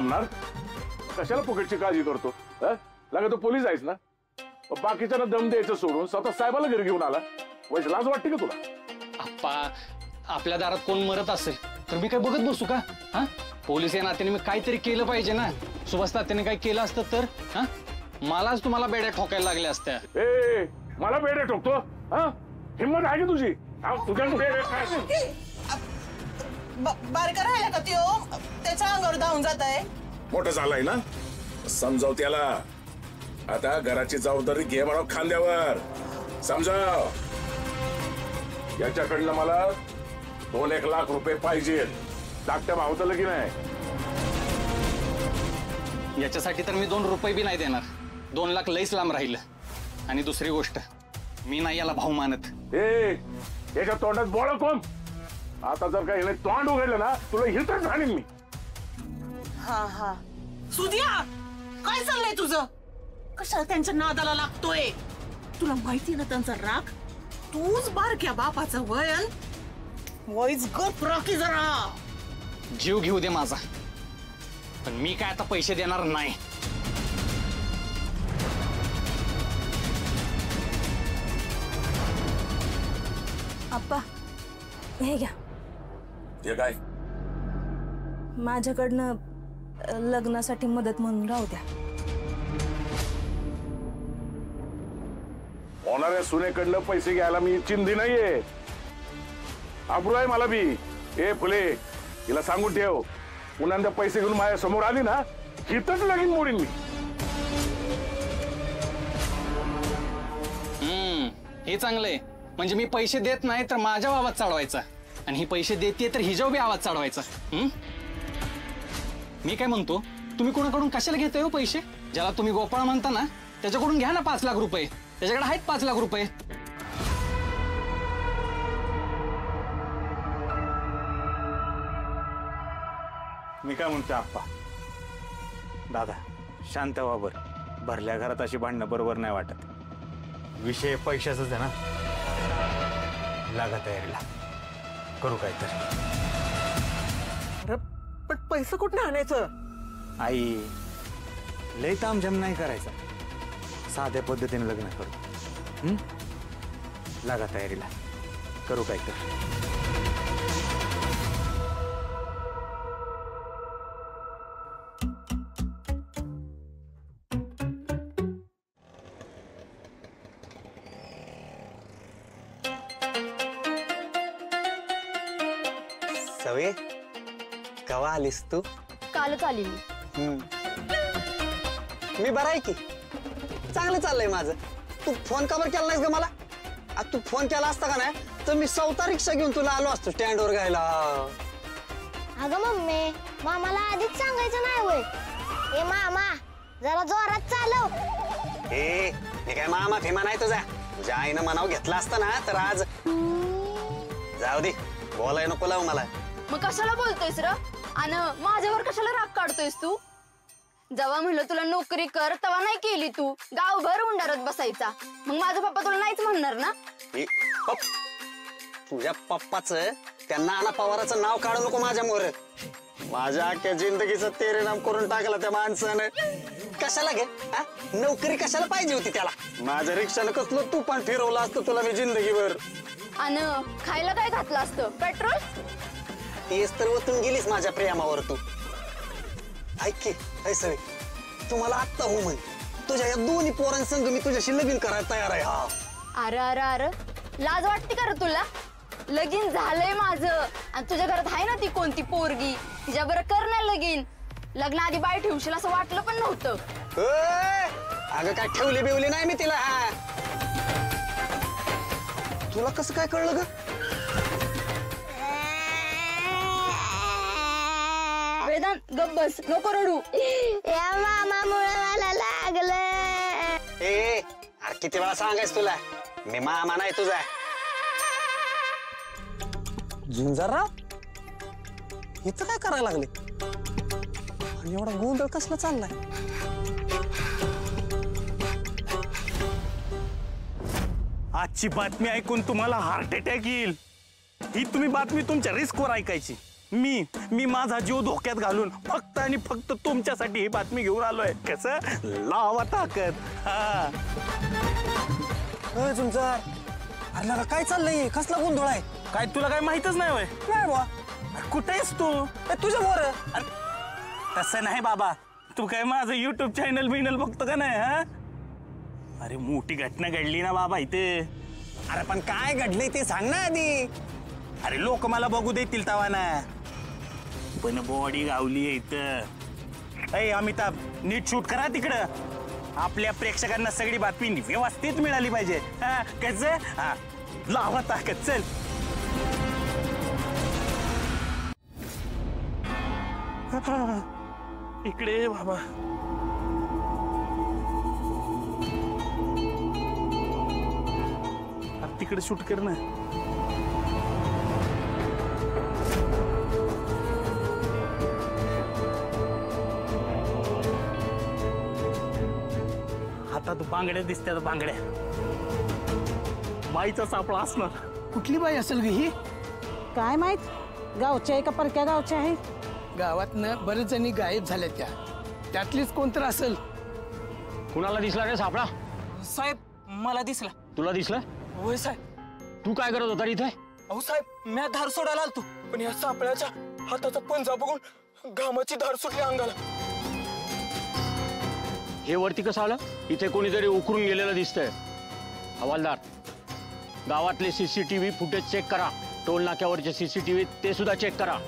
जमणार? कशाला फुकटची काळजी करतो? लागा तो पोलीस आहेस ना? बाकीच्यांना दम द्यायचं सोडून स्वतः साहेबाला घरी घेऊन आला. वैसे लाज वाटते का तुला? आप्पा, आपल्या दारात कोण मरत असेल तर मी काय बघत बसू का? हा, पोलीस या नात्याने मी काहीतरी केलं पाहिजे ना. सुभाष तात्याने काय केलं असतं तर हा, मलाच तुम्हाला बेड्या ठोकायला लागल्या असत्या. ए, मला बेड्या ठोकतो? हा, हिम्मत आहे का तुझी? बारका राहिला का त्यो? त्याच्या अंगावर धावून जात आहे. मोठं झालाय ना, समजाव त्याला. आता घराची जबाबदारी घे म्हणा खांद्यावर. समजाव. याच्याकडनं मला 2-1 लाख रुपये पाहिजे. धाकट्या भावाचं लगीन आहे. याच्यासाठी तर मी 2 रुपये बी नाही देणार. 2 लाख लईच लांब राहिलं. आणि दुसरी गोष्ट, मी नाही याला भाऊ मानत. याच्या तोंडात बोळा कोण? आता जर काही तोंड उघडलं ना, तुला हिरतच झालीन मी. हा सुदिया, काय चाललंय तुझं? कशाला त्यांच्या नादाला लागतोय? तुला माहिती ना त्यांचा राग? तूच बारक्या बापाचं वयन वयच गप राखी जरा. जीव घेऊ दे माझा, पण मी काय आता पैसे देणार नाही. आप्पा, हे घ्या. हे काय? माझ्याकडनं लग्नासाठी मदत म्हणून राहू द्या. होणाऱ्या सुनेकडनं पैसे घ्यायला मी चिंधी नाहीये. आबरू आहे मला बी. ए फुले, हिला सांगून ठेव, पुन्हा पैसे घेऊन माझ्या समोर आली ना, हितच लगीन मोडीन मी. हे चांगलंय. म्हणजे मी पैसे देत नाही तर माझ्या आवाज चढवायचा, आणि ही पैसे देते तर हिच्यावर बी आवाज चढवायचा. मी काय म्हणतो, तुम्ही कोणाकडून कशाला घेताय हो पैसे? ज्याला तुम्ही गोपाळ म्हणता ना, त्याच्याकडून घ्या ना 5 लाख रुपये. त्याच्याकडे आहेत 5 लाख रुपये. मी काय म्हणतो आप्पा, दादा शांत व्हा बर. भरल्या घरात अशी भांडणं बरोबर नाही वाटत. विषय पैशाचाच आहे ना. लागा तयारीला, करू काहीतरी. पण पैसे कुठं आणायचं? आई, लय तामझाम नाही करायचा. साध्या पद्धतीने लग्न करू. लागा तयारीला, करू काहीतरी. सवे, कवा आलीस तू? कालच आली मी. मी बरा आहे की. चांगलं चाललंय माझं. तू फोन का बरं केला नाहीस ग मला? आता तू फोन केला असता का नाही तर मी 4 रिक्षा घेऊन तुला आलो असतो स्टँडवर घ्यायला. अगं मम्मी, मामाला आधीच सांगायचं नाही वय. ए मामा, जरा जोरात चालव. ए, मी काय मामा फेमा नाही तुझ्या आईनं मनाव घेतला असता ना तर आज. जाऊ दे, बोलाय नको लावू मला. मग कशाला बोलतोयस र? आणि माझ्यावर कशाला राग काढतोयस तू? जेव्हा म्हणलं तुला नोकरी कर तेव्हा नाही केली तू. गावभर उंडारत बसायचा. मग माझा पप्पा तुला नाहीच म्हणणार ना? तुझ्या पप्पाच त्या नाना पवाराचं नाव काढू नको माझ्या मोर. माझ्या अख्ख्या जिंदगीचं तेरेनाम करून टाकला त्या माणसानं. कशाला घे? नोकरी कशाला पाहिजे होती त्याला? माझ्या रिक्षानं कसलं तू पण फिरवलं असतं तुला मी जिंदगीभर. आणि खायला काय घातलं असतं? पेट्रोल? तेच तर ओतून गेलीस माझ्या प्रेमावर तू. ऐक की, सवे, तू मला आत्ता हो म्हण. तुझ्या या दोन्ही पोरांसंग मी तुझ्याशी लगीन करायला तयार आहे. हा, अरे अरे अरे, लाज वाटते का रे तुला? लगीन झालंय माझं, आणि तुझ्या घरात आहे ना ती कोणती पोरगी, तिच्या बरं कर ना लगीन. लग्नाआधी बाय ठेवशील असं वाटलं पण नव्हतं. अगं काय ठेवली बिवली नाही मी तिला. हा, तुला कसं काय कळलं ग? वेदांत, गप्प बस, नको रडू. या मामामुळे मला लागलं. ए, अरे किती वेळा सांगायच तुला, मी मामा नाही तुझा. झुंजारराव, इथं काय करायला लागले? आणि एवढा गोंधळ कसला चाललाय? आजची बातमी ऐकून तुम्हाला हार्ट अटॅक येईल. ही तुम्ही बातमी तुमच्या रिस्कवर ऐकायची. मी माझा जीव धोक्यात घालून फक्त आणि फक्त तुमच्यासाठी ही बातमी घेऊन आलोय. कसं लावा ताकद. हा तुमचा अरे लगा काय चाललंय? कसला गोंधळ आहे? काय तुला काय माहितच नाही होय? नाही बा. कुठे आहेस तू? तुझ्या मोर तसं नाही बाबा, तू काय माझं युट्यूब चॅनल बिनल बघतो का नाही? हा अरे मोठी घटना घडली ना बाबा इथे. अरे पण काय घडलंय ते सांग ना आधी. अरे लोक मला बघू देतील तवा ना, पण बॉडी गावली इथं. अय अमिताभ, नीट शूट करा तिकडं. आपल्या प्रेक्षकांना सगळी बातमी व्यवस्थित मिळाली पाहिजे. हा कसं? हा लावा ताकद. चल इकडे ये बाबा. तिकडे शूट कर ना. हातात बांगड्या दिसतात, बांगड्या. बाईचा सापळा असणार. कुठली बाई असेल ग ही? काय माहित, गावच्या आहे का परक्या गावच्या आहे? गावातनं बरेच जणी गायब झाल्या त्यातलीच कोणतर असेल. कुणाला दिसला रे सापळा? साहेब मला दिसला. तुला दिसला? होय साहेब. तू काय करत होता रे इथे? अहो साहेब मी धार सोडायला आलतो, पण या सापळ्याच्या हाताचा पंजा बघून घामाची धार सुटली अंगाला. हे वरती कसं आलं? इथे कोणीतरी उकरून गेलेलं दिसतंय. हवालदार, गावातले CCTV फुटेज चेक करा. टोल नाक्यावरचे CCTV ते सुद्धा चेक करा.